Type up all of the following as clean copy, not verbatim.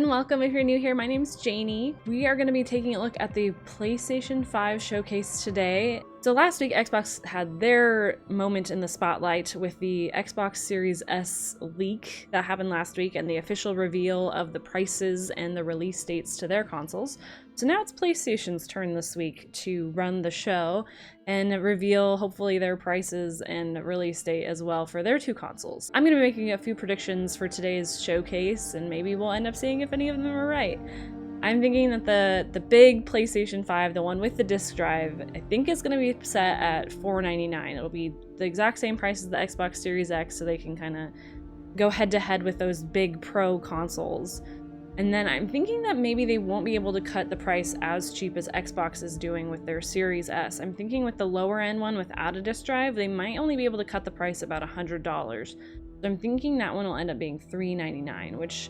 and welcome if you're new here. My name's Janie. We are going to be taking a look at the PlayStation 5 showcase today. So last week, Xbox had their moment in the spotlight with the Xbox Series S leak that happened last week and the official reveal of the prices and the release dates to their consoles. So now it's PlayStation's turn this week to run the show and reveal hopefully their prices and release date as well for their two consoles. I'm going to be making a few predictions for today's showcase and maybe we'll end up seeing if any of them are right. I'm thinking that the big PlayStation 5, the one with the disc drive, I think is going to be set at $499. It'll be the exact same price as the Xbox Series X, so they can kind of go head to head with those big pro consoles. And then I'm thinking that maybe they won't be able to cut the price as cheap as Xbox is doing with their Series S. I'm thinking with the lower end one without a disc drive, they might only be able to cut the price about $100. So I'm thinking that one will end up being $399, which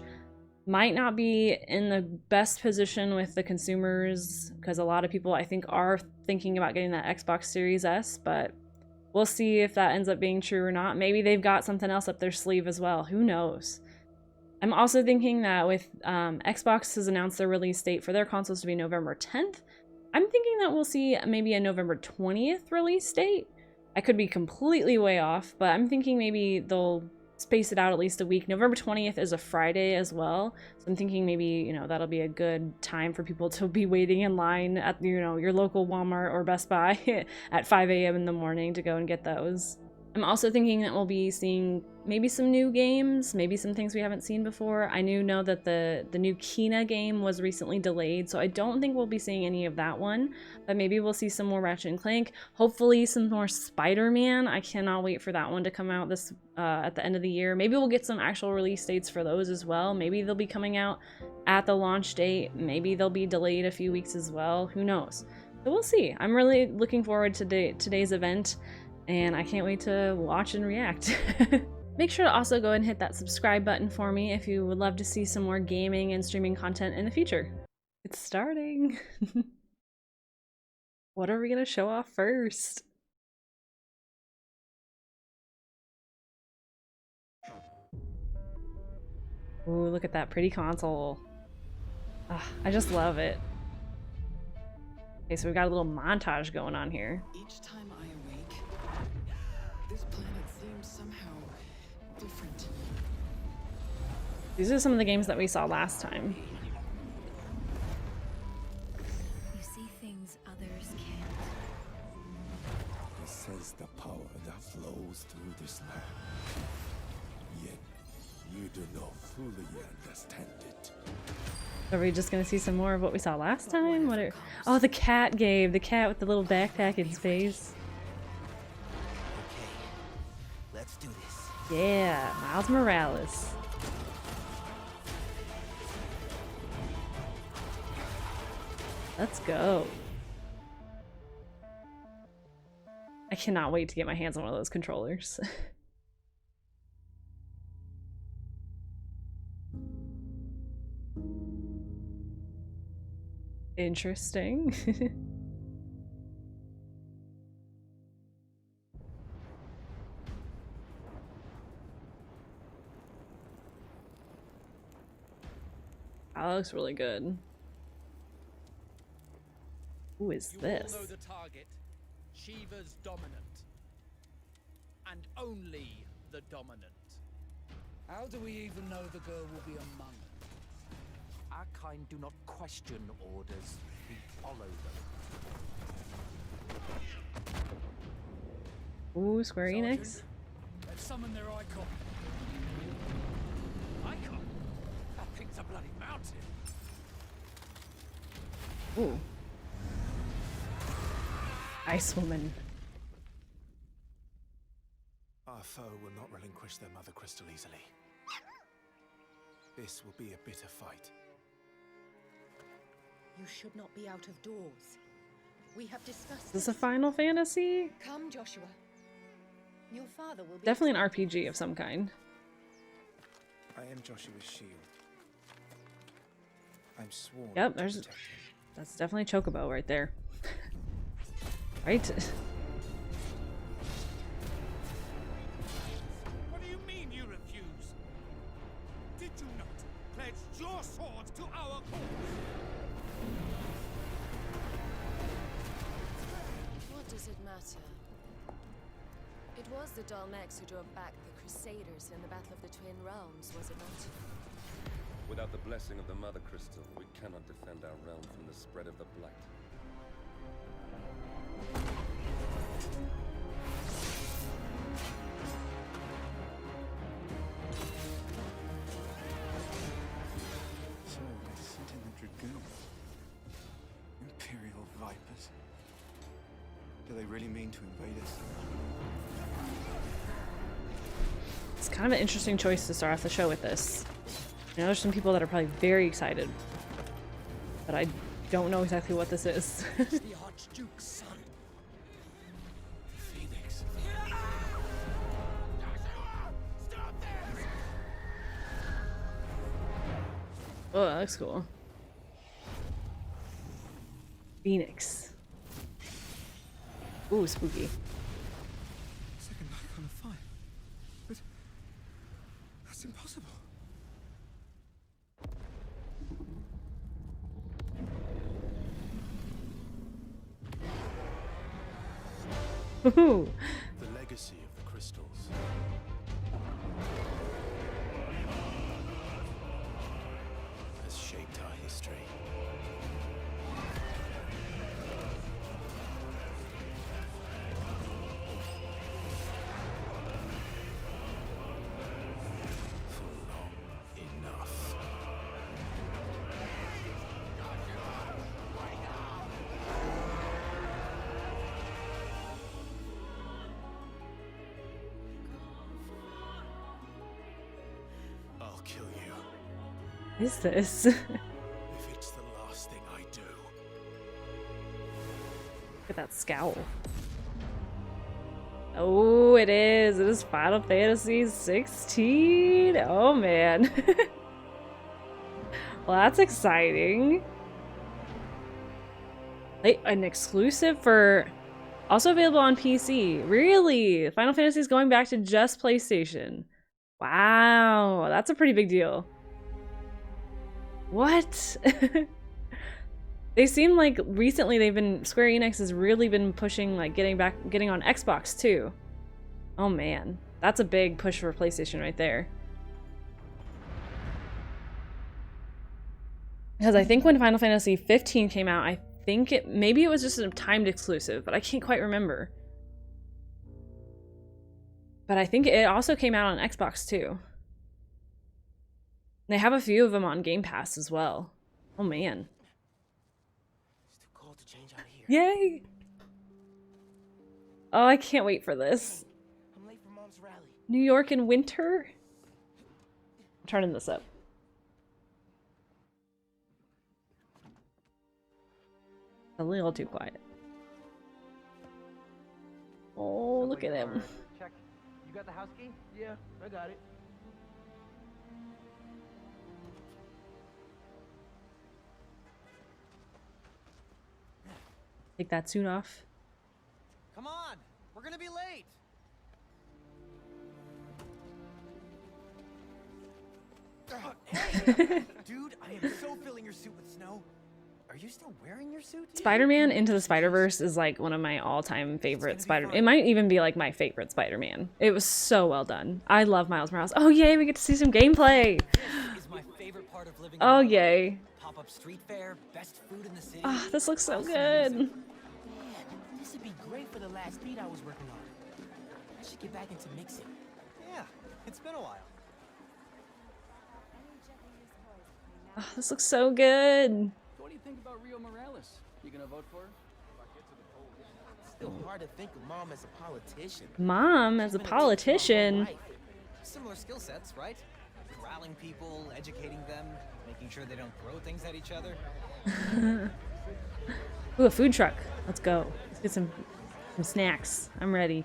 might not be in the best position with the consumers because a lot of people I think are thinking about getting that Xbox Series S, but we'll see if that ends up being true or not. Maybe they've got something else up their sleeve as well. Who knows? I'm also thinking that with Xbox has announced their release date for their consoles to be November 10th. I'm thinking that we'll see maybe a November 20th release date. I could be completely way off, but I'm thinking maybe they'll space it out at least a week. November 20th is a Friday as well. So I'm thinking maybe, you know, that'll be a good time for people to be waiting in line at, you know, your local Walmart or Best Buy at 5 a.m. in the morning to go and get those. I'm also thinking that we'll be seeing maybe some new games, maybe some things we haven't seen before. I know that the new Kena game was recently delayed, so I don't think we'll be seeing any of that one, but maybe we'll see some more Ratchet and Clank, hopefully some more Spider-Man. I cannot wait for that one to come out this at the end of the year. Maybe we'll get some actual release dates for those as well. Maybe they'll be coming out at the launch date. Maybe they'll be delayed a few weeks as well. Who knows? So we'll see. I'm really looking forward to today's event, and I can't wait to watch and react. Make sure to also go and hit that subscribe button for me if you would love to see some more gaming and streaming content in the future. It's starting. What are we gonna show off first? Ooh, look at that pretty console. I just love it. Okay, so we've got a little montage going on here. Each time I awake, this planet seems somehow different. These are some of the games that we saw last time. You see things others can't. This is the power that flows through this land. Yet you do not fully understand it. Are we just gonna see some more of what we saw last time? What are... Oh, the cat game. The cat with the little backpack in space. Okay, let's do this. Yeah, Miles Morales. Let's go. I cannot wait to get my hands on one of those controllers. Interesting. That looks really good. Who is this? You all know the target. Shiva's dominant. And only the dominant. How do we even know the girl will be among us? Our kind do not question orders, we follow them. Ooh, Square Enix. Let's summon their icon. Icon? That thing's a bloody mountain. Ooh. Ice Woman. Our foe will not relinquish their mother crystal easily. This will be a bitter fight. You should not be out of doors. We have discussed Is this a Final Fantasy? Come, Joshua. Your father will be Definitely an RPG of some kind. I am Joshua's shield. I'm sworn. Yep, to there's... protect him. That's definitely Chocobo right there. Right? What do you mean you refuse? Did you not pledge your your swords to our cause! What does it matter? It was the Dalmex who drove back the Crusaders in the Battle of the Twin Realms, was it not? Without the blessing of the Mother Crystal, we cannot defend our realm from the spread of the Blight. So they sent in the Dragoons. Imperial Vipers. Do they really mean to invade us? It's kind of an interesting choice to start off the show with this. I know there's some people that are probably very excited, but I don't know exactly what this is. The Archduke's son. Phoenix. Stop this! Oh, that looks cool. Phoenix. Ooh, spooky. Second life on a fire. But that's impossible. Ooh. The legacy of the crystals. Has shaped our history. For long enough. I'll kill you What is this? if it's the last thing I do. Look at that scowl. Oh, it is. It is Final Fantasy XVI. Oh, man. Well, that's exciting. Wait, an exclusive for... Also available on PC. Really? Final Fantasy is going back to just PlayStation. Wow, that's a pretty big deal. What? They seem like recently Square Enix has really been pushing like getting on Xbox too. Oh man, that's a big push for PlayStation right there. Because I think when Final Fantasy 15 came out, I think maybe it was just a timed exclusive, but I can't quite remember. But I think it also came out on Xbox too. They have a few of them on Game Pass as well. Oh man. It's too cold to change out here. Yay! Oh, I can't wait for this. I'm late for Mom's rally. New York in winter? I'm turning this up. A little too quiet. Oh, look at him. Check. You got the house key? Yeah, I got it. Take that suit off. Come on, we're gonna be late. Hey, dude, I am so filling your suit with snow. Are you still wearing your suit? Spider-Man Into the Spider-Verse is like one of my all-time favorite Spider-Man. It might even be like my favorite Spider-Man. It was so well done. I love Miles Morales. Oh yay, we get to see some gameplay. This is my favorite part of living. Oh yay. Pop-up street fair, best food in the city. Ah, this looks so good. Man, this would be great for the last beat I was working on. I should get back into mixing. Yeah, it's been a while. Ah, this looks so good. What do you think about Rio Morales? You gonna vote for her? It's still hard to think of Mom as a politician. Mom as a She's been a teacher my whole politician. life. Similar skill sets, right? Corralling people, educating them, making sure they don't throw things at each other. Ooh, a food truck. Let's go. Let's get some snacks. I'm ready.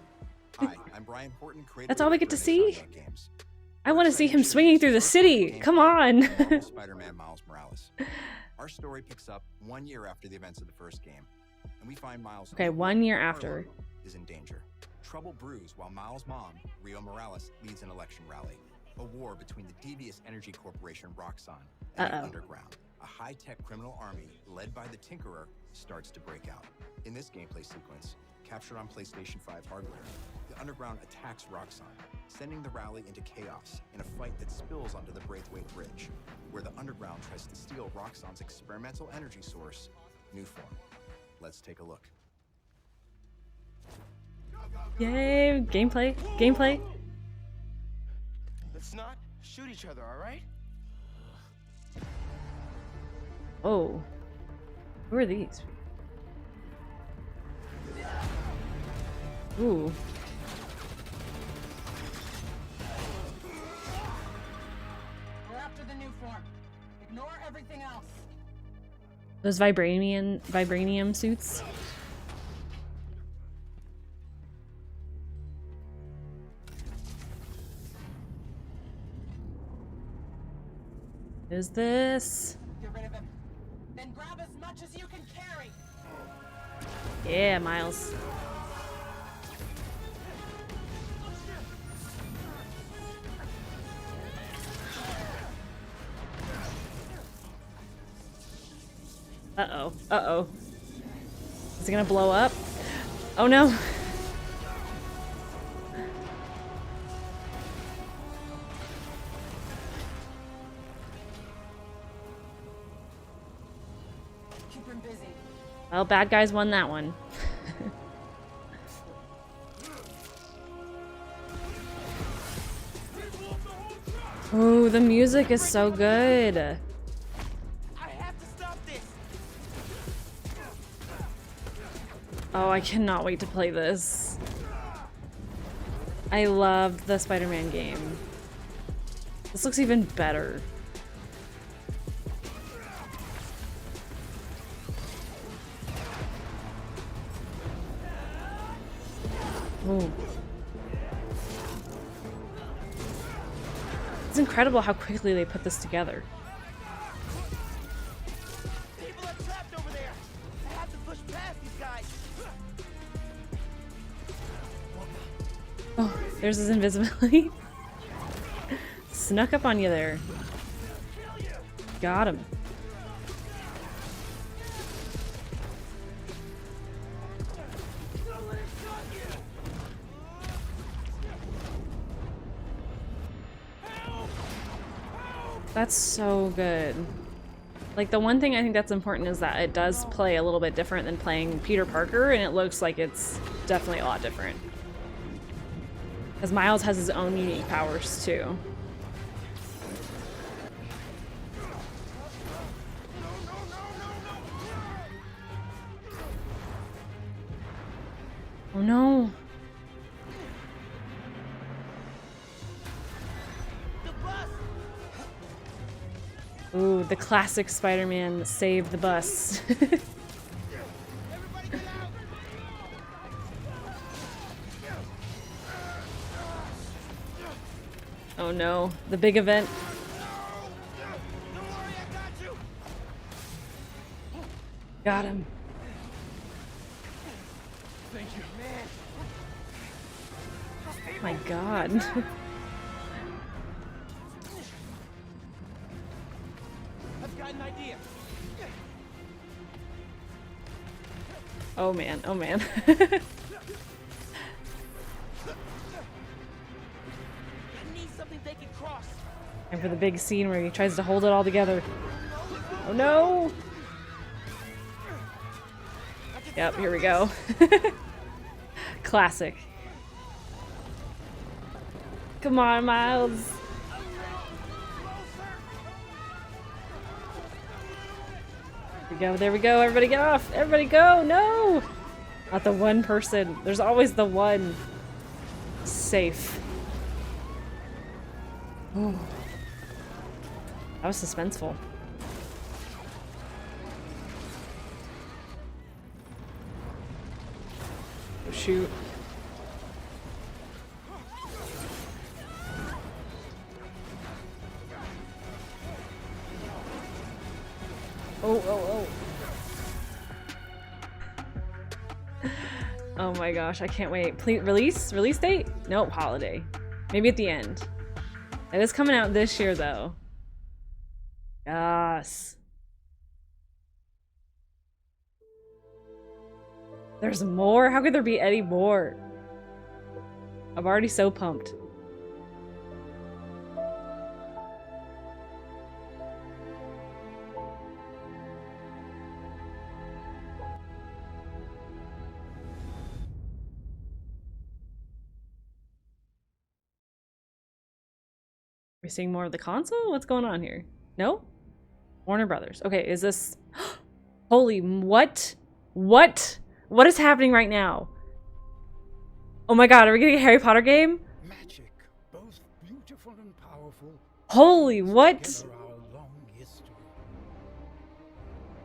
Hi, I'm Brian Porton, creator That's all we of get to Renaissance see? Young Games. I want to see him swinging through the city. Come on. Spider-Man Miles Morales. Our story picks up 1 year after the events of the first game, and we find Miles. Okay, 1 year after. Is in danger. Trouble brews while Miles' mom, Rio Morales, leads an election rally. A war between the devious energy corporation Roxxon and the Uh-oh. underground. A high-tech criminal army led by the Tinkerer starts to break out. In this gameplay sequence, captured on PlayStation 5 hardware, the underground attacks Roxxon, sending the rally into chaos in a fight that spills onto the Braithwaite Bridge, where the underground tries to steal Roxxon's experimental energy source, Newform. Let's take a look. Yay! Gameplay! Gameplay! Let's not shoot each other, all right? Oh. Who are these? Ooh. We're after the new form. Ignore everything else. Those vibranium suits. Is this? Get rid of him. Then grab as much as you can carry. Yeah, Miles. Uh-oh. Uh-oh. Is it gonna blow up? Oh no! Keep him busy. Well, bad guys won that one. Oh, the music is so good. I have to stop this. Oh, I cannot wait to play this. I love the Spider-Man game. This looks even better. Oh. It's incredible how quickly they put this together. People are trapped over there. I have to push past these guys. Oh, there's his invisibility. Snuck up on you there. Got him. That's so good. Like, the one thing I think that's important is that it does play a little bit different than playing Peter Parker, and it looks like it's definitely a lot different. Because Miles has his own unique powers, too. Oh no! Ooh, the classic Spider-Man save the bus. Oh no, the big event. Got him. Thank you, man. Oh my god. I've got an idea. Oh man, oh man. I need something they can cross. And for the big scene where he tries to hold it all together. Oh no! Yep, here we go. Classic. Come on, Miles. There we go, everybody get off! Everybody go! No! Not the one person. There's always the one. Safe. Ooh. That was suspenseful. Oh, shoot. Oh, oh, oh. Oh my gosh, I can't wait. Please, release date? Nope, holiday. Maybe at the end. It is coming out this year though. Yes. There's more? How could there be any more? I'm already so pumped. We're seeing more of the console? What's going on here? No? Warner Brothers. Okay, is this... Holy, what? What? What is happening right now? Oh my god, are we getting a Harry Potter game? Magic, both beautiful and powerful. Holy, what? Together our long history.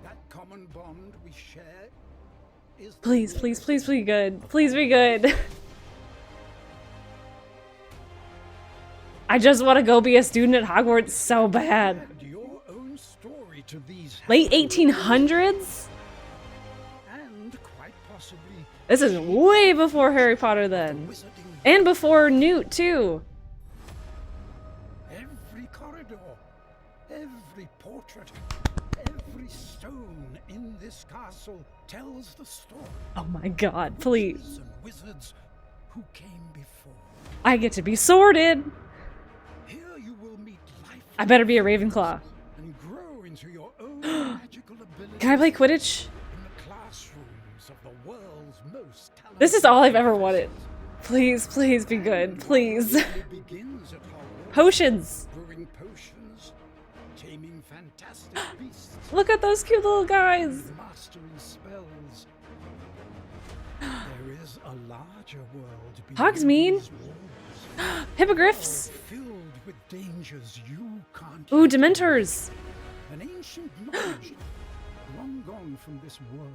That common bond we share is Please, please, please be good. Please be good. I just want to go be a student at Hogwarts so bad. your own story to these Late 1800s? and quite possibly This is way before Harry Potter then. And before Newt too. every corridor, every portrait, every stone in this castle tells the story. Oh my god, please. Witches and wizards who came before. I get to be sorted. Here you will meet life I better be a Ravenclaw. and grow into your own magical abilities. Can I play Quidditch? In the classrooms of the world's most talented. This is all I've ever wanted. Please, please be good. Please. It begins at Hogwarts, Potions. brewing potions, taming fantastic beasts, Look at those cute little guys. mastering spells. There is a larger world beyond Hogsmeade. these walls, Hippogriffs. filled with dangers you can't. Ooh, Dementors. An ancient knowledge, long gone from this world.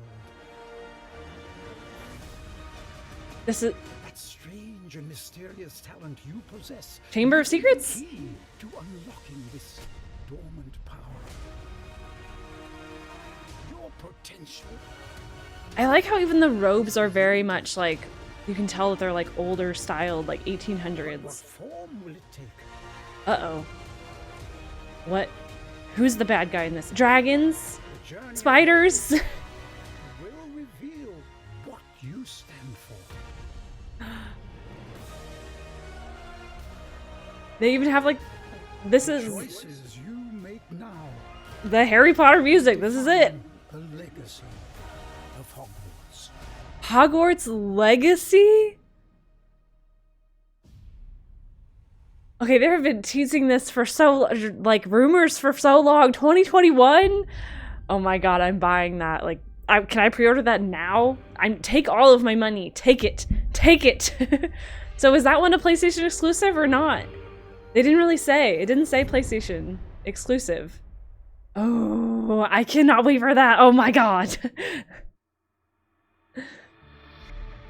This is That strange and mysterious talent you possess. Chamber of may be the Secrets? Key to unlocking this dormant power. Your potential. I like how even the robes are very much like, you can tell that they're like older styled, like 1800s. What form will it take? Uh-oh. What? Who's the bad guy in this? Dragons? The journey Spiders? will reveal what you stand for. They even have like, this is Choices you make now. the Harry Potter music. This is it. The legacy of Hogwarts. Hogwarts Legacy? Okay, they have been teasing this for so, like, rumors for so long. 2021? Oh my god, I'm buying that. Like, can I pre-order that now? Take all of my money. Take it. Take it. So is that one a PlayStation exclusive or not? They didn't really say. It didn't say PlayStation exclusive. Oh, I cannot wait for that. Oh my god.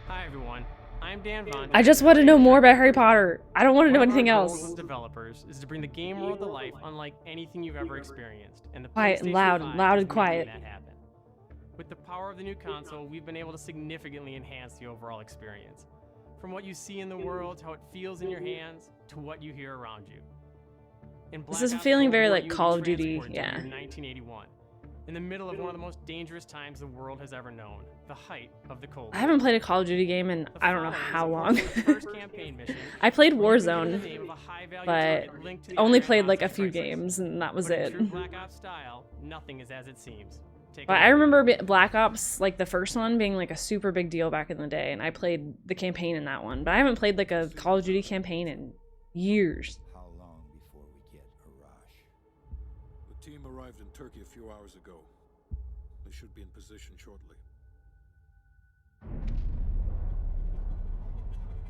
Hi everyone, I'm Dan Vaughn. I just want to know more about Harry Potter. I don't want to know anything Our goals else. as developers is to bring the game world to life unlike anything you've ever experienced, and the Quiet and PlayStation loud, 5 loud is and quiet. making that happen. With the power of the new console, we've been able to significantly enhance the overall experience. From what you see in the world, to how it feels in your hands, to what you hear around you. In This Black is Ops feeling Cold very War, like you Call were of Duty, transported to yeah. the year 1981, in the middle of one of the most dangerous times the world has ever known, the height of the Cold War. I haven't played a Call of Duty game in I don't know how long. First campaign mission, I played where you can Warzone, get the name of a high-value but target linked to the only Iron played like a Hostage few crisis. games and that was But in it. true Black Ops style, nothing is as it seems. Take But a I look. remember Black Ops, like the first one, being like a super big deal back in the day, and I played the campaign in that one. But I haven't played like a Call of Duty campaign in years. How long before we get a rush? The team arrived in Turkey a few hours ago. They should be in position shortly.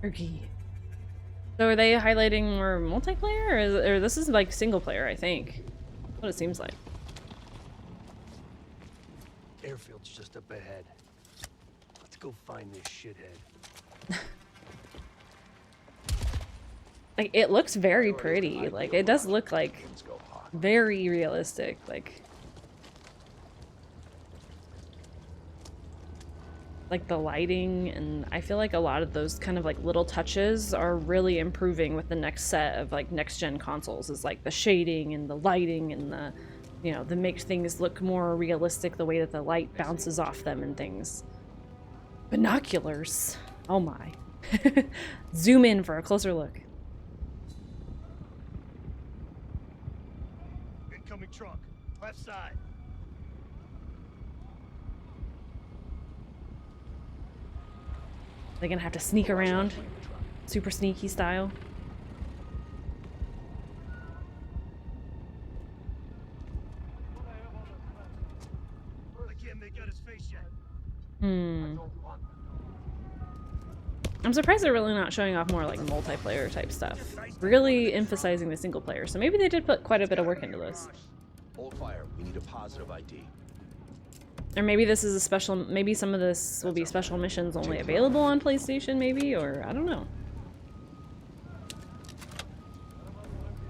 Turkey. So are they highlighting more multiplayer, or this is like single player? I think. That's what it seems like. Airfield's just up ahead. Let's go find this shithead. Like, it looks very pretty. Like, it does look like very realistic. Like the lighting, and I feel like a lot of those kind of like little touches are really improving with the next set of like next gen consoles, is like the shading and the lighting and the you know, that make things look more realistic, the way that the light bounces off them and things. Binoculars. Oh my. Zoom in for a closer look. Incoming truck, left side. They're gonna have to sneak around. Super sneaky style. I can't make out his face yet. I'm surprised they're really not showing off more like multiplayer type stuff. Really emphasizing the single player. So maybe they did put quite a bit of work into this. Hold fire. We need a positive ID. Or maybe this is a special, maybe some of this will be special missions only available on PlayStation maybe, or I don't know.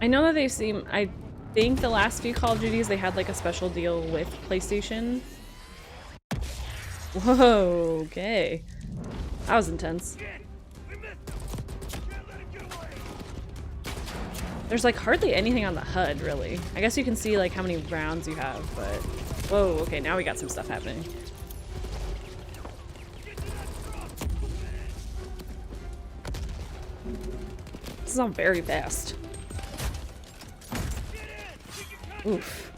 I know that they seem, I think the last few Call of Duties they had like a special deal with PlayStation. Whoa, okay. That was intense. There's like hardly anything on the HUD, really. I guess you can see like how many rounds you have, but... Whoa, okay, now we got some stuff happening. This is all very fast. Oof.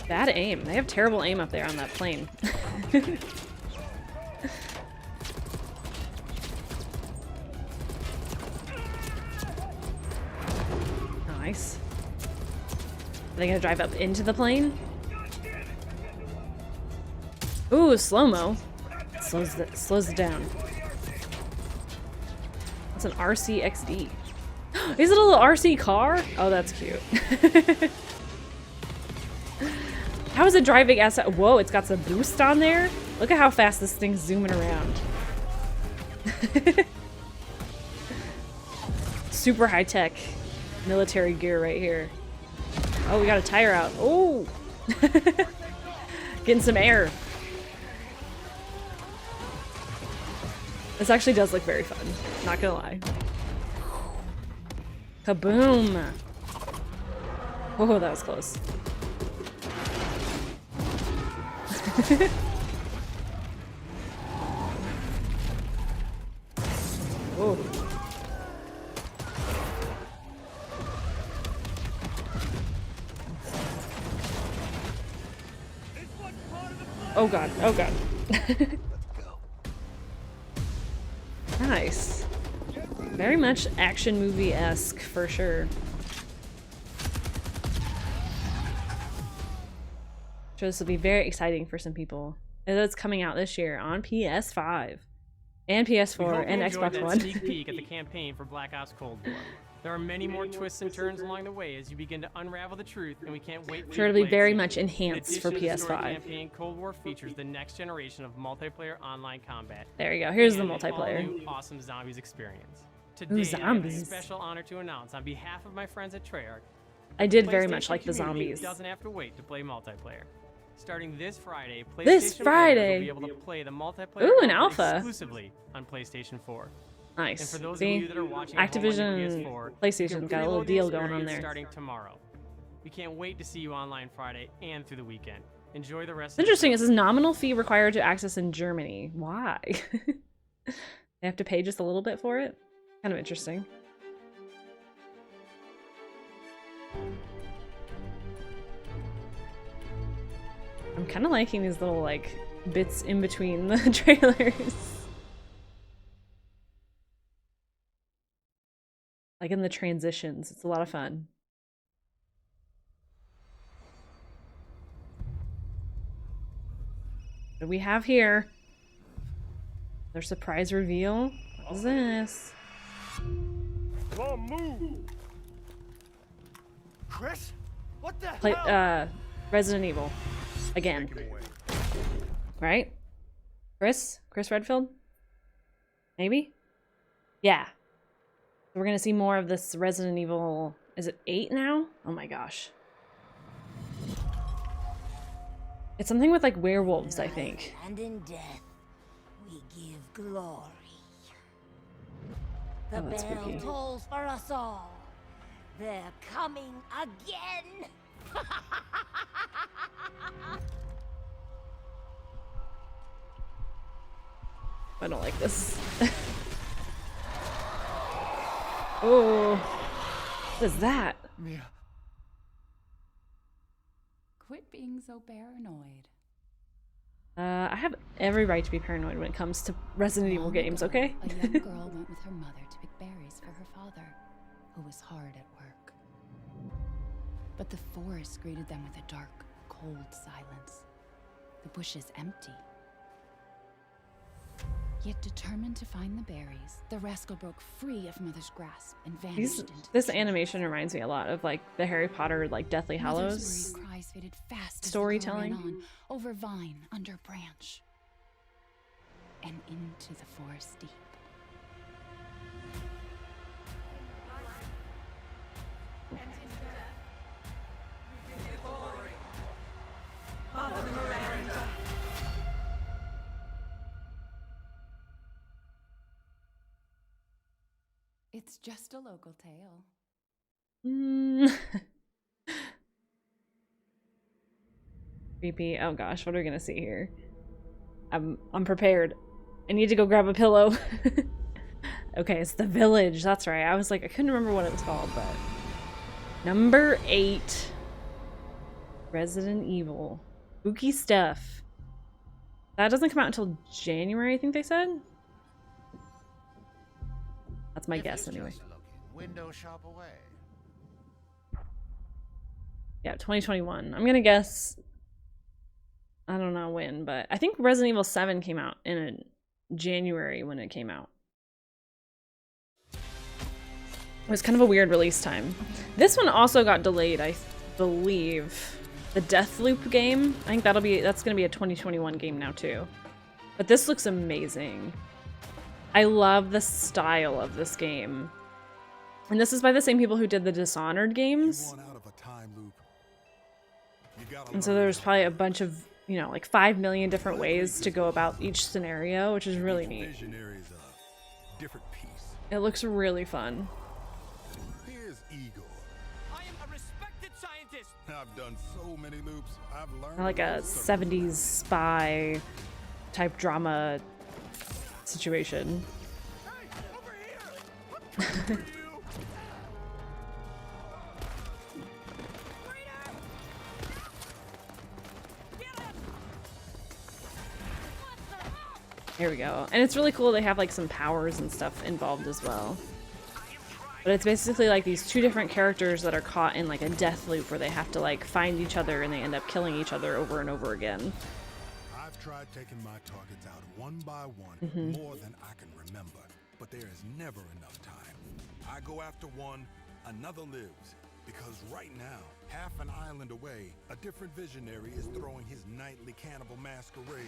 Bad aim. They have terrible aim up there on that plane. Nice. Are they gonna drive up into the plane? Ooh, slow-mo. Slows it down. It's an RC XD. Is it a little RC car? Oh, that's cute. How is it driving as a— whoa, it's got some boost on there? Look at how fast this thing's zooming around. Super high-tech military gear right here. Oh, we got a tire out. Oh! Getting some air. This actually does look very fun. Not gonna lie. Kaboom! Whoa, that was close. Whoa. Oh god, oh god. Nice. Very much action movie-esque for sure. So this will be very exciting for some people. It's coming out this year on PS5 and PS4 and Xbox One. Sneak peek at the campaign for Black Ops Cold War. There are many more twists and turns along the way as you begin to unravel the truth, and we can't wait for sure you to to be play very it. much enhanced for In addition to the story PS5. campaign, Cold War features the next generation of multiplayer online combat. There you go. Here's the and an multiplayer. all-new awesome zombies experience. Ooh, Today, I have a zombies. special honor to announce on behalf of my friends at Treyarch. I did very PlayStation much like the community zombies. Doesn't have to wait to play multiplayer. Starting this Friday, PlayStation This players Friday? will be able to play the multiplayer Ooh, an content alpha. exclusively on PlayStation 4. Nice. And for those See? of you that are watching at home on your Activision, PS4, PlayStation you can got a little preload the deal going on experience there. Starting tomorrow. We can't wait to see you online Friday and through the weekend. Enjoy the rest. It's interesting. It says nominal fee required to access in Germany. Why? They have to pay just a little bit for it? Kind of interesting. I'm kind of liking these little, like, bits in between the trailers. Like in the transitions. It's a lot of fun. What do we have here? Their surprise reveal? What is this? Come on, move! Chris? What the Play, hell? Resident Evil. Again. Right? Chris Redfield? Maybe? Yeah. We're gonna see more of this Resident Evil. Is it 8 now? Oh my gosh. It's something with like werewolves, I think. And in death, we give glory. The Oh, that's bell spooky. tolls for us all. They're coming again! I don't like this. Oh, what is that? Mia. Quit being so paranoid. I have every right to be paranoid when it comes to Resident Evil games, okay? A young girl went with her mother to pick berries for her father, who was hard at work. But the forest greeted them with a dark, cold silence. The bushes empty. Yet determined to find the berries, the rascal broke free of Mother's grasp and vanished into This animation reminds me a lot of like the Harry Potter, like Deathly Hallows Mother's worried cries faded fast as storytelling. the girl ran on, over vine, under branch, and into the forest deep. It's just a local tale. Creepy. Oh gosh, what are we gonna see here? I'm prepared. I need to go grab a pillow. Okay, it's the village. That's right. I was like, I couldn't remember what it was called, but number 8. Resident Evil. Spooky stuff. That doesn't come out until January, I think they said. That's my guess anyway. Window shop away. Yeah, 2021. I'm gonna guess. I don't know when, but I think Resident Evil 7 came out in January when it came out. It was kind of a weird release time. This one also got delayed, I believe. The Deathloop game. I think that's gonna be a 2021 game now too. But this looks amazing. I love the style of this game. And this is by the same people who did the Dishonored games. And so there's probably a bunch of, you know, like 5 million different ways to go about each scenario, which is really neat. It looks really fun. Here's Igor. I am a respected scientist. I've done so many loops. I've learned Like a 70s spy type drama situation. There we go. And it's really cool they have like some powers and stuff involved as well. But it's basically like these two different characters that are caught in like a death loop where they have to like find each other and they end up killing each other over and over again. I've tried taking my targets out one by one more than I can remember, but there is never enough time. I go after one, another lives, because right now, half an island away, a different visionary is throwing his nightly cannibal masquerade.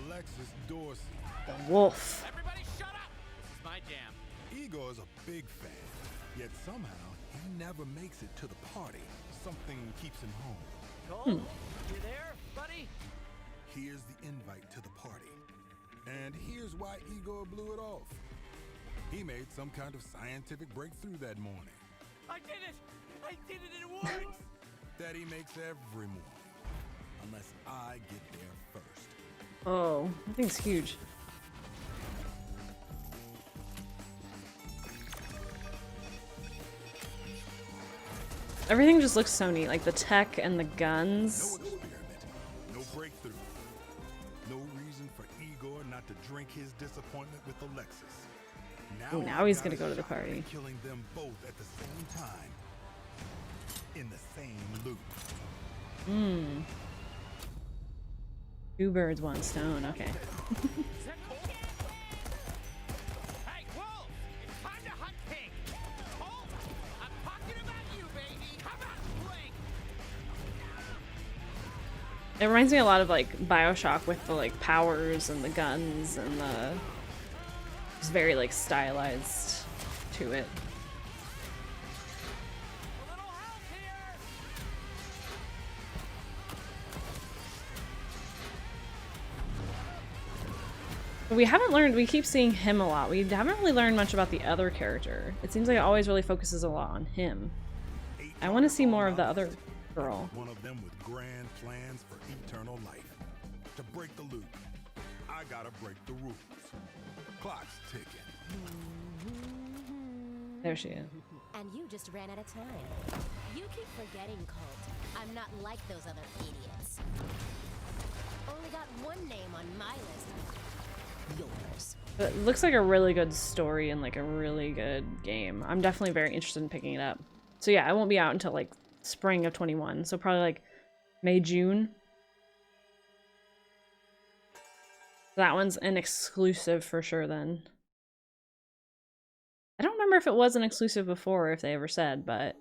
Alexis Dorsey. The wolf. Everybody shut up! This is my jam. Igor is a big fan, yet somehow he never makes it to the party. Something keeps him home. Cole, you there, buddy? Here's the invite to the party. And here's why Igor blew it off. He made some kind of scientific breakthrough that morning. I did it! I did it in words! That he makes every morning. Unless I get there first. Oh, that thing's huge. Everything just looks so neat, like the tech and the guns. No experiment, no breakthrough. No reason for Igor not to drink his disappointment with Alexis. Now he's gonna go to the party. Killing them both at the same time. In the same loop. Hmm. 2 birds, 1 stone, okay. Hey, Wolf! It's time to hunt pig! Wolf! I'm talking about you, baby! Come on, Blake! It reminds me a lot of like BioShock with the like powers and the guns and the... It's very like stylized to it. We haven't learned, we keep seeing him a lot. We haven't really learned much about the other character. It seems like it always really focuses a lot on him. I want to see more of the other girl. One of them with grand plans for eternal life. To break the loop, I gotta break the rules. Clock's ticking. There she is. And you just ran out of time. You keep forgetting, Colt. I'm not like those other idiots. Only got one name on my list. Yours. It looks like a really good story and like a really good game. I'm definitely very interested in picking it up. So yeah, it won't be out until like spring of 21. So probably like May, June. That one's an exclusive for sure then. I don't remember if it was an exclusive before or if they ever said, but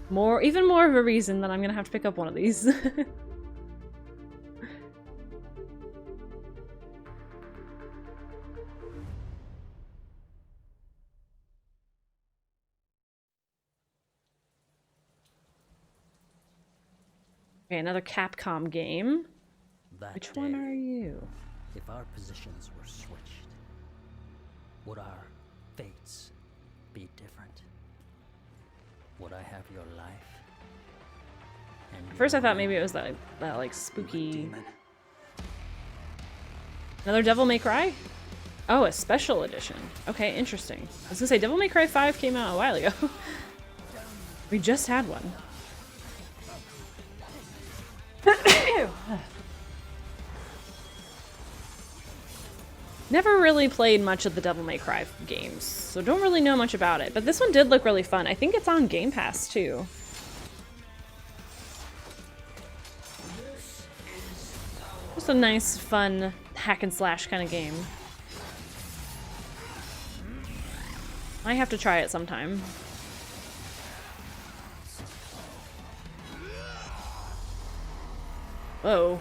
even more of a reason that I'm gonna have to pick up one of these. Okay, another Capcom game. Which one are you? If our positions were switched, would our fates be different? Would I have your life? At first I thought maybe it was that like spooky... Another Devil May Cry? Oh, a special edition. Okay, interesting. I was gonna say Devil May Cry 5 came out a while ago. We just had one. Never really played much of the Devil May Cry games, so don't really know much about it. But this one did look really fun. I think it's on Game Pass too. Just a nice, fun hack and slash kind of game. I have to try it sometime. Whoa.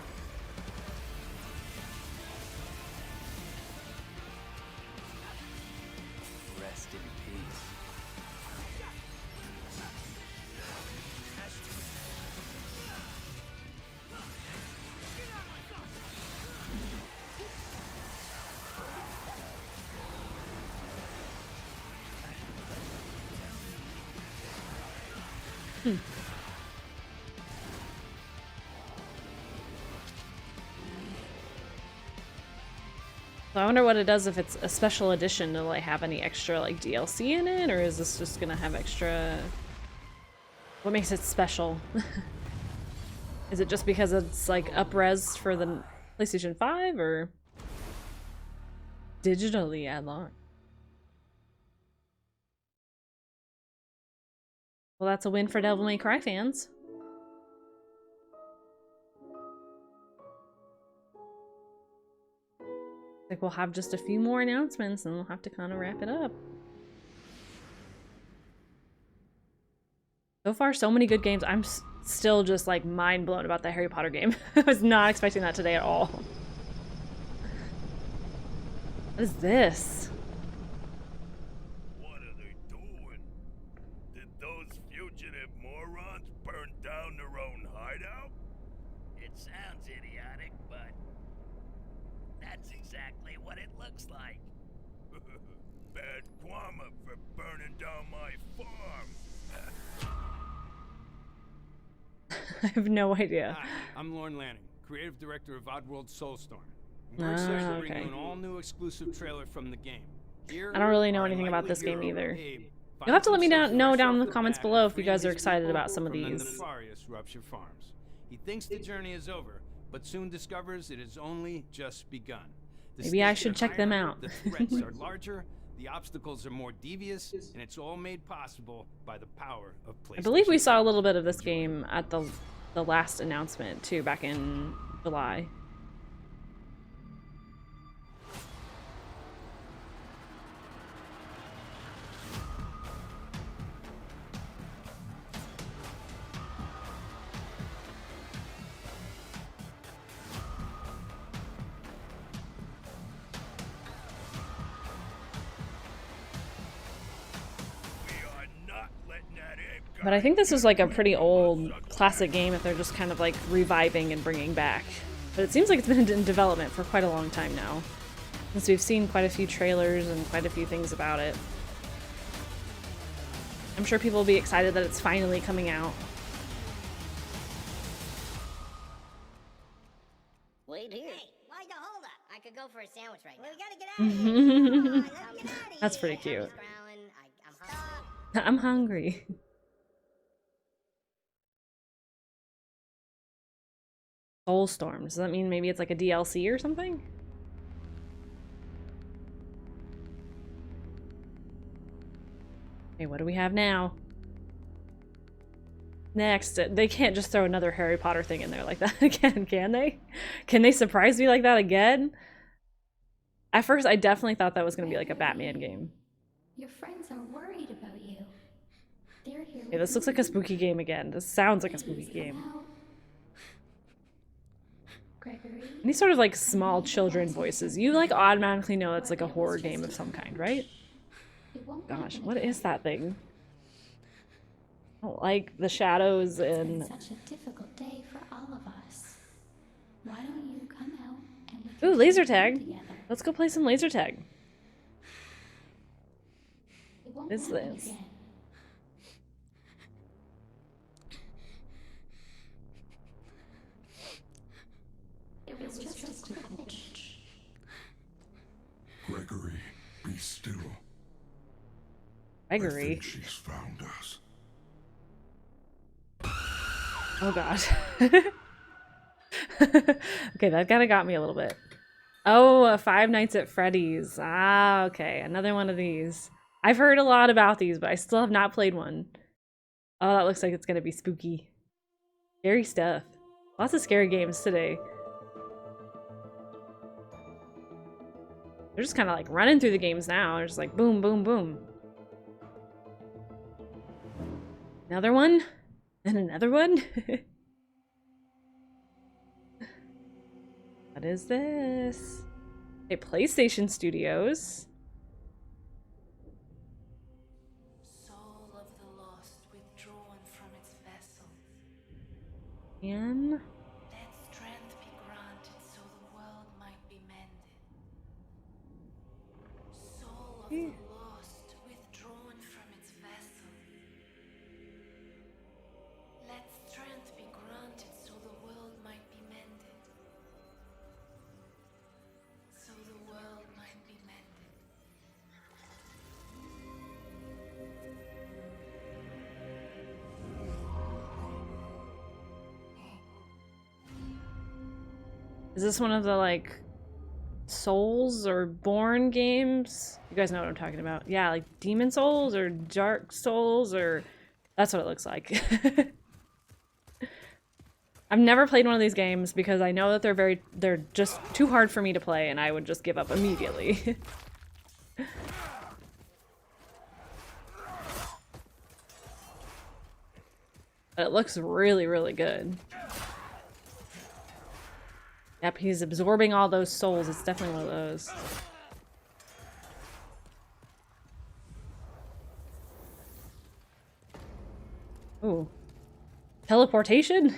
Rest in peace. So I wonder what it does if it's a special edition. Will it have any extra like DLC in it, or is this just gonna have extra? What makes it special? Is it just because it's like up-res for the PlayStation 5, or digitally add on? Well, that's a win for Devil May Cry fans. Like we'll have just a few more announcements and we'll have to kind of wrap it up. So far, so many good games. I'm still just like mind blown about the Harry Potter game. I was not expecting that today at all. What is this? What are they doing? Did those fugitive morons burn down their own hideout? It sounds idiotic, but that's exactly what it looks like. Bad karma for burning down my farm. I have no idea. Hi, I'm Lorne Lanning, creative director of Oddworld Soulstorm. We're excited to bring you an all-new exclusive trailer from the game. Here, I don't really know anything about this game either. You'll have to let me know down in the comments below if you guys are excited about some of these. Nefarious rupture farms. He thinks the journey is over, but soon discovers it has only just begun. Maybe I should check them out. The threats are larger, the obstacles are more devious, and it's all made possible by the power of PlayStation. I believe we saw a little bit of this game at the last announcement too, back in July. But I think this is like a pretty old classic game if they're just kind of like reviving and bringing back. But it seems like it's been in development for quite a long time now, since we've seen quite a few trailers and quite a few things about it. I'm sure people will be excited that it's finally coming out. Wait here. Hey, why the hold up? I could go for a sandwich right now. We gotta get out of here. Come on, let's get out of here. That's pretty cute. I'm hungry. I'm hungry. Soulstorm. Does that mean maybe it's like a DLC or something? Okay, what do we have now? Next, they can't just throw another Harry Potter thing in there like that again, can they? Can they surprise me like that again? At first, I definitely thought that was going to be like a Batman game. Your friends are worried about you. They're here. Okay, this looks like a spooky game again. This sounds like a spooky game. Gregory. These sort of like small children voices. You like automatically know it's like a horror game of some kind, right? Gosh, what is that thing? I don't like the shadows and... It's been such a difficult day for all of us. Why don't you come out and we can Ooh, laser tag. together? Let's go play some laser tag. It won't What is happen this? again. It was just a glitch. Gregory, be still. Gregory. I think she's found us. Oh god. Okay, that kind of got me a little bit. Oh, Five Nights at Freddy's. Ah, okay. Another one of these. I've heard a lot about these, but I still have not played one. Oh, that looks like it's gonna be spooky. Scary stuff. Lots of scary games today. They're just kind of like running through the games now. They're just like boom, boom, boom. Another one? And another one? What is this? Okay, PlayStation Studios. Soul of the lost withdrawn from its vessel. And Let strength be granted so the world might be mended. Soul of the lost withdrawn from its vessel. Let strength be granted so the world might be mended. So the world might be mended. is this one of the like Souls or Born games? You guys know what I'm talking about. Yeah, like Demon Souls or Dark Souls, or that's what it looks like. I've never played one of these games because I know that they're just too hard for me to play and I would just give up immediately. But it looks really, really good. Yep, he's absorbing all those souls. It's definitely one of those. Ooh. Teleportation?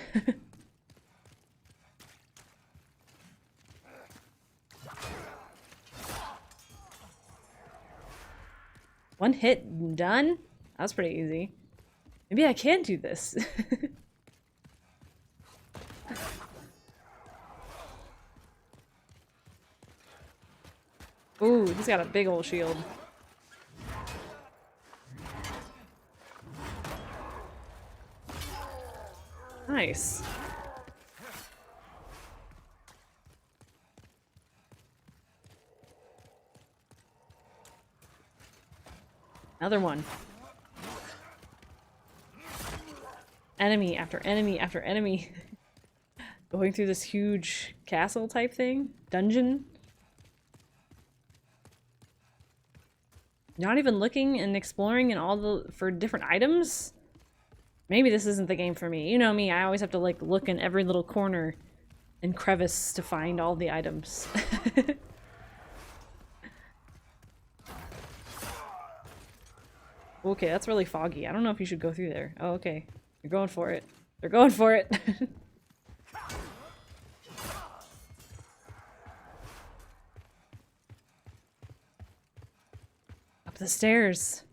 One hit, done? That was pretty easy. Maybe I can do this. Ooh, he's got a big old shield. Nice. Another one. Enemy after enemy after enemy. Going through this huge castle type thing. Dungeon. Not even looking and exploring and for different items? Maybe this isn't the game for me. You know me, I always have to like look in every little corner and crevice to find all the items. Okay, that's really foggy. I don't know if you should go through there. Oh, okay. You're going for it. They're going for it. the stairs. Is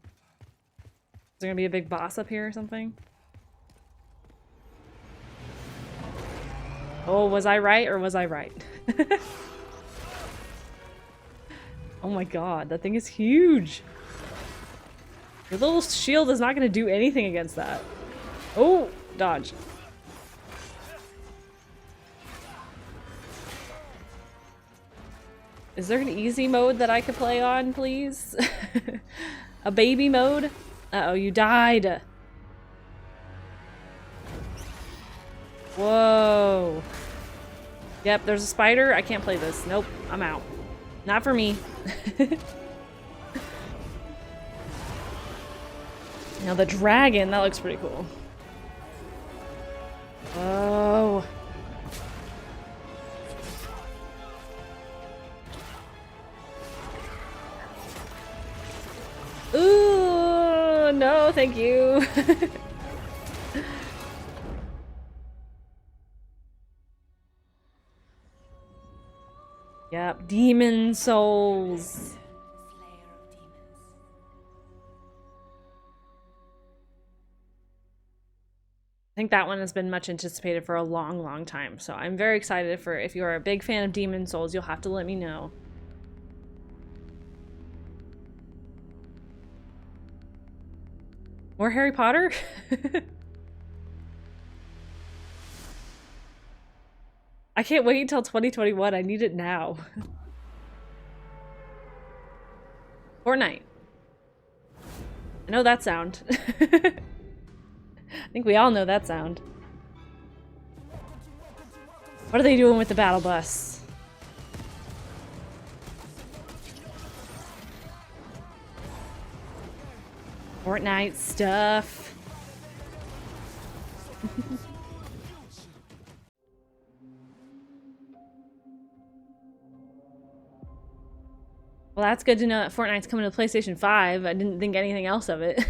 there gonna be a big boss up here or something? Oh, was I right or was I right? Oh my god, that thing is huge. Your little shield is not gonna do anything against that. Oh, dodge. Is there an easy mode that I could play on, please? A baby mode? Uh-oh, you died. Whoa. Yep, there's a spider. I can't play this. Nope, I'm out. Not for me. Now the dragon, that looks pretty cool. Oh. Ooh, no, thank you. Yep, demon souls. I think that one has been much anticipated for a long, long time. So I'm very excited for, if you are a big fan of Demon Souls, you'll have to let me know. More Harry Potter? I can't wait until 2021. I need it now. Fortnite. I know that sound. I think we all know that sound. What are they doing with the battle bus? Fortnite stuff. Well, that's good to know that Fortnite's coming to PlayStation 5. I didn't think anything else of it.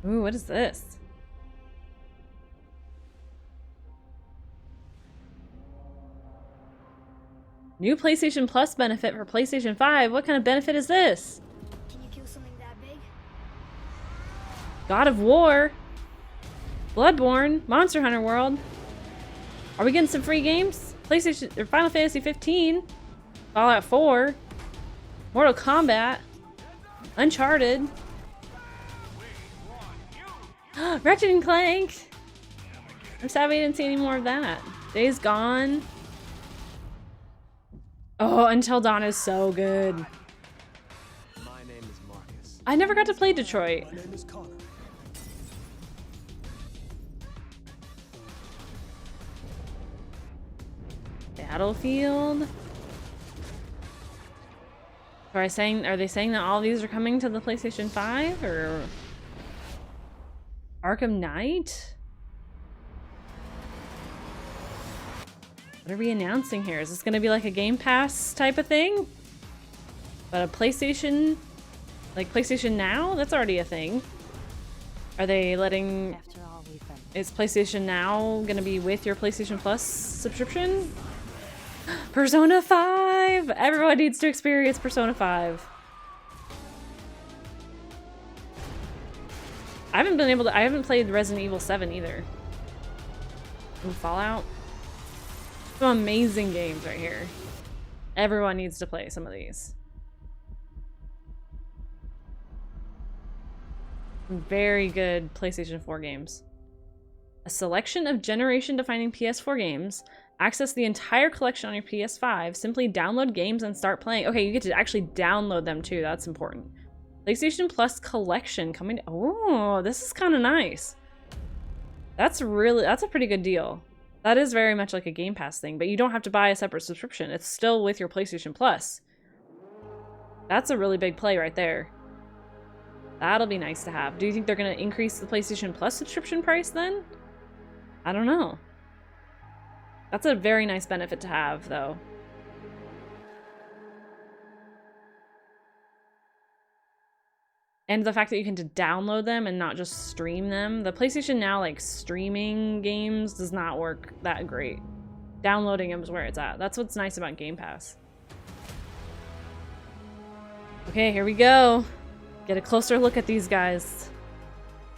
Ooh, what is this? New PlayStation Plus benefit for PlayStation 5. What kind of benefit is this? Can you kill something that big? God of War. Bloodborne. Monster Hunter World. Are we getting some free games? PlayStation or Final Fantasy 15. Fallout 4. Mortal Kombat. Uncharted. Ratchet and Clank! I'm sad we didn't see any more of that. Days Gone. Oh, Until Dawn is so good. My name is Marcus. I never got to play Detroit. My name is Connor. Battlefield. Are they saying that all these are coming to the PlayStation 5 or Arkham Knight? What are we announcing here? Is this going to be like a Game Pass type of thing? But a PlayStation, like PlayStation Now? That's already a thing. Are they letting... Is PlayStation Now going to be with your PlayStation Plus subscription? Persona 5! Everyone needs to experience Persona 5. I haven't played Resident Evil 7 either. Ooh, Fallout. Some amazing games right here. Everyone needs to play some of these. Very good PlayStation 4 games. A selection of generation-defining PS4 games. Access the entire collection on your PS5. Simply download games and start playing. Okay, you get to actually download them too. That's important. PlayStation Plus collection coming. Oh, this is kind of nice. That's a pretty good deal. That is very much like a Game Pass thing, but you don't have to buy a separate subscription. It's still with your PlayStation Plus. That's a really big play right there. That'll be nice to have. Do you think they're going to increase the PlayStation Plus subscription price then? I don't know. That's a very nice benefit to have, though. And the fact that you can download them and not just stream them. The PlayStation Now, like, streaming games does not work that great. Downloading them is where it's at. That's what's nice about Game Pass. Okay, here we go. Get a closer look at these guys.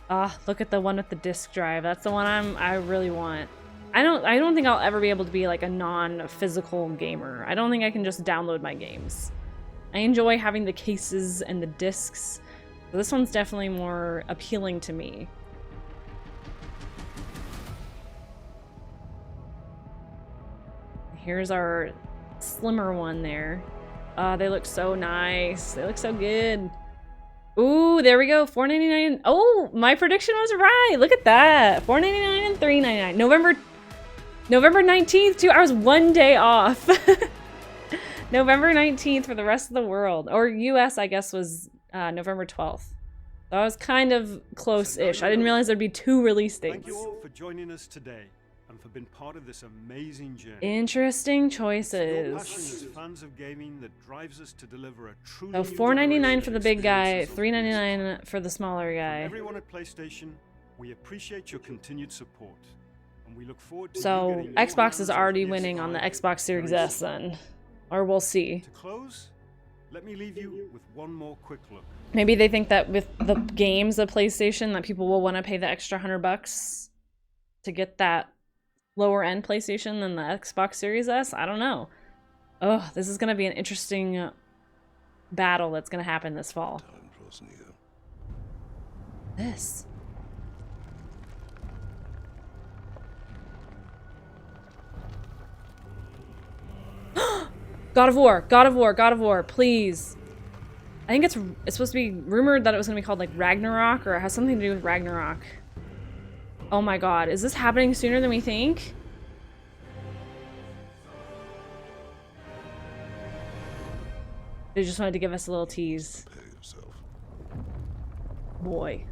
Ah, look at the one with the disc drive. That's the one I really want. I don't think I'll ever be able to be like a non-physical gamer. I don't think I can just download my games. I enjoy having the cases and the discs. So this one's definitely more appealing to me. Here's our slimmer one there. They look so nice. They look so good. Ooh, there we go. $4.99. Oh, my prediction was right. Look at that. $4.99 and $3.99. November 19th too. I was one day off. November 19th for the rest of the world. Or US, I guess, was November 12th. So I was kind of close-ish. I didn't realize there'd be 2 release dates. Thank you all for joining us today and for being part of this amazing journey. Interesting Your choices. passion as fans of gaming that drives us to deliver a truly So new $4.99 generation for the big guy, experiences of $3.99 for the smaller guy. Everyone at PlayStation, we appreciate your continued support. And we look forward to So you getting your Xbox is hands on already PS5 winning on the Xbox Series very S soon. then. Or we'll see. To close, let me leave you with one more quick look. Maybe they think that with the games of PlayStation that people will want to pay the extra $100 to get that lower end PlayStation than the Xbox Series S. I don't know. Oh, this is going to be an interesting battle that's going to happen this fall. This. God of War, God of War, God of War, please. I think it's supposed to be rumored that it was going to be called like Ragnarok, or it has something to do with Ragnarok. Oh my god, is this happening sooner than we think? They just wanted to give us a little tease. Boy.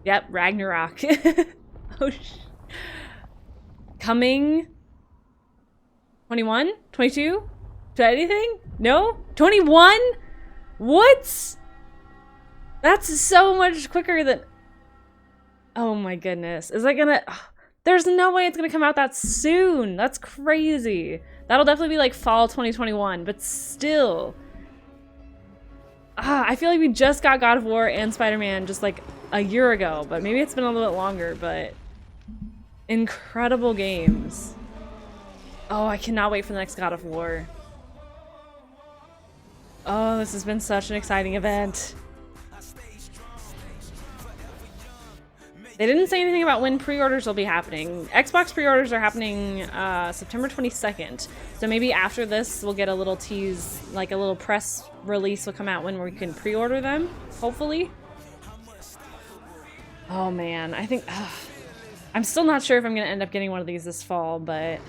Yep, Ragnarok. Oh, coming 21? 22? To anything? No? 21? What? That's so much quicker than... Oh my goodness. Is that gonna... There's no way it's gonna come out that soon. That's crazy. That'll definitely be like fall 2021, but still. I feel like we just got God of War and Spider-Man just like a year ago, but maybe it's been a little bit longer, but... Incredible games. Oh, I cannot wait for the next God of War. Oh, this has been such an exciting event. They didn't say anything about when pre-orders will be happening. Xbox pre-orders are happening September 22nd. So maybe after this, we'll get a little tease, like a little press release will come out when we can pre-order them, hopefully. Oh man, I think... I'm still not sure if I'm going to end up getting one of these this fall, but...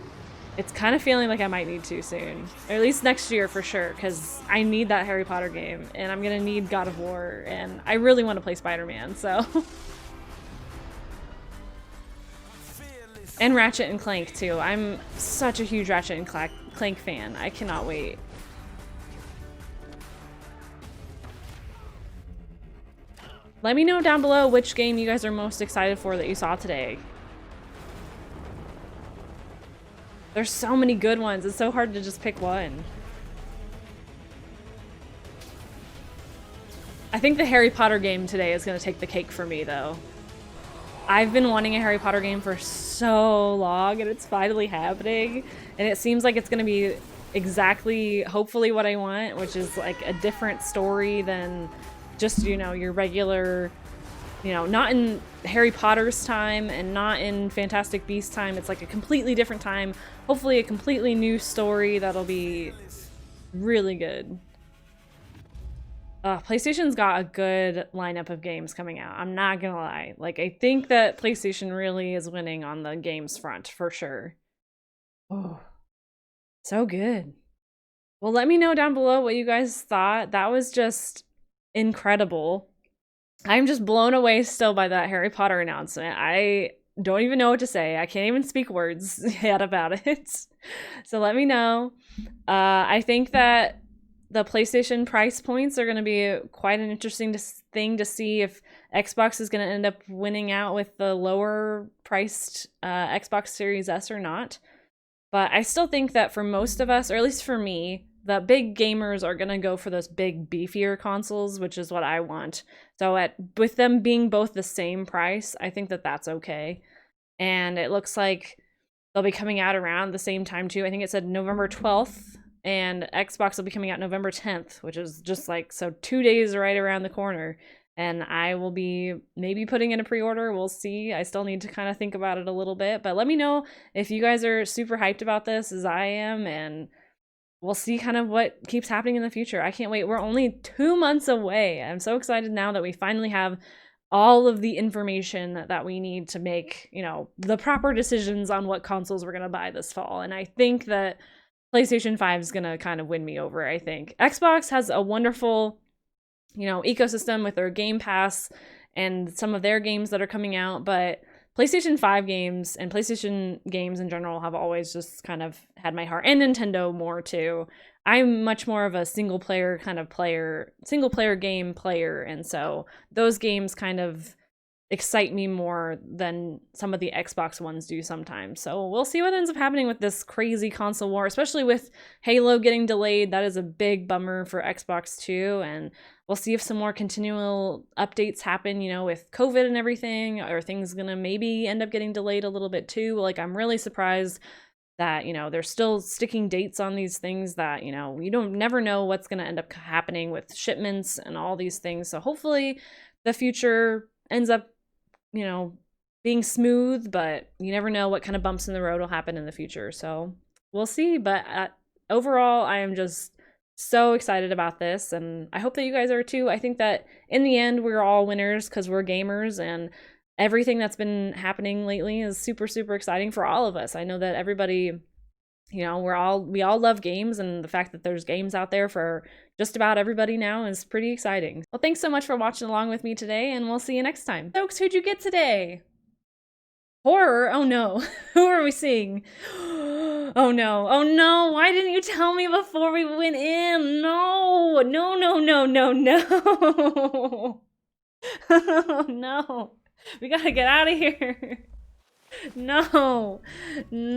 It's kind of feeling like I might need to soon. Or at least next year for sure, because I need that Harry Potter game, and I'm gonna need God of War, and I really want to play Spider-Man, so... And Ratchet and Clank, too. I'm such a huge Ratchet and Clank fan. I cannot wait. Let me know down below which game you guys are most excited for that you saw today. There's so many good ones. It's so hard to just pick one. I think the Harry Potter game today is going to take the cake for me, though. I've been wanting a Harry Potter game for so long, and it's finally happening. And it seems like it's going to be exactly, hopefully, what I want, which is like a different story than just, you know, your regular... You know, not in Harry Potter's time and not in Fantastic Beasts time. It's like a completely different time. Hopefully a completely new story that'll be really good. PlayStation's got a good lineup of games coming out. I'm not gonna lie. Like, I think that PlayStation really is winning on the games front, for sure. Oh, so good. Well, let me know down below what you guys thought. That was just incredible. I'm just blown away still by that Harry Potter announcement. I don't even know what to say. I can't even speak words yet about it. So let me know. I think that the PlayStation price points are going to be quite an interesting thing to see if Xbox is going to end up winning out with the lower priced Xbox Series S or not. But I still think that for most of us, or at least for me, the big gamers are gonna go for those big beefier consoles, which is what I want. So with them being both the same price, I think that that's okay. And it looks like they'll be coming out around the same time too. I think it said November 12th, and Xbox will be coming out November 10th, which is just like, so 2 days right around the corner. And I will be maybe putting in a pre-order. We'll see. I still need to kind of think about it a little bit, but let me know if you guys are super hyped about this as I am, and we'll see kind of what keeps happening in the future. I can't wait. We're only 2 months away. I'm so excited now that we finally have all of the information that we need to make, you know, the proper decisions on what consoles we're going to buy this fall. And I think that PlayStation 5 is going to kind of win me over, I think. Xbox has a wonderful, you know, ecosystem with their Game Pass and some of their games that are coming out, but PlayStation 5 games and PlayStation games in general have always just kind of had my heart, and Nintendo more too. I'm much more of a single player game player, and so those games kind of excite me more than some of the Xbox ones do sometimes. So we'll see what ends up happening with this crazy console war, especially with Halo getting delayed. That is a big bummer for Xbox too, and we'll see if some more continual updates happen, you know, with COVID and everything. Are things gonna maybe end up getting delayed a little bit too? Like, I'm really surprised that, you know, they're still sticking dates on these things that, you know, you never know what's gonna end up happening with shipments and all these things. So hopefully the future ends up, you know, being smooth, but you never know what kind of bumps in the road will happen in the future. So we'll see. But overall, I am just so excited about this, and I hope that you guys are too. I think that in the end, we're all winners because we're gamers, and everything that's been happening lately is super, super exciting for all of us. I know that everybody, you know, we all love games, and the fact that there's games out there for just about everybody now is pretty exciting. Well, thanks so much for watching along with me today, and we'll see you next time. Folks, who'd you get today? Horror? Oh no. Who are we seeing? Oh no. Oh no. Why didn't you tell me before we went in? No. No, no, no, no, no. Oh no. We gotta get out of here. No.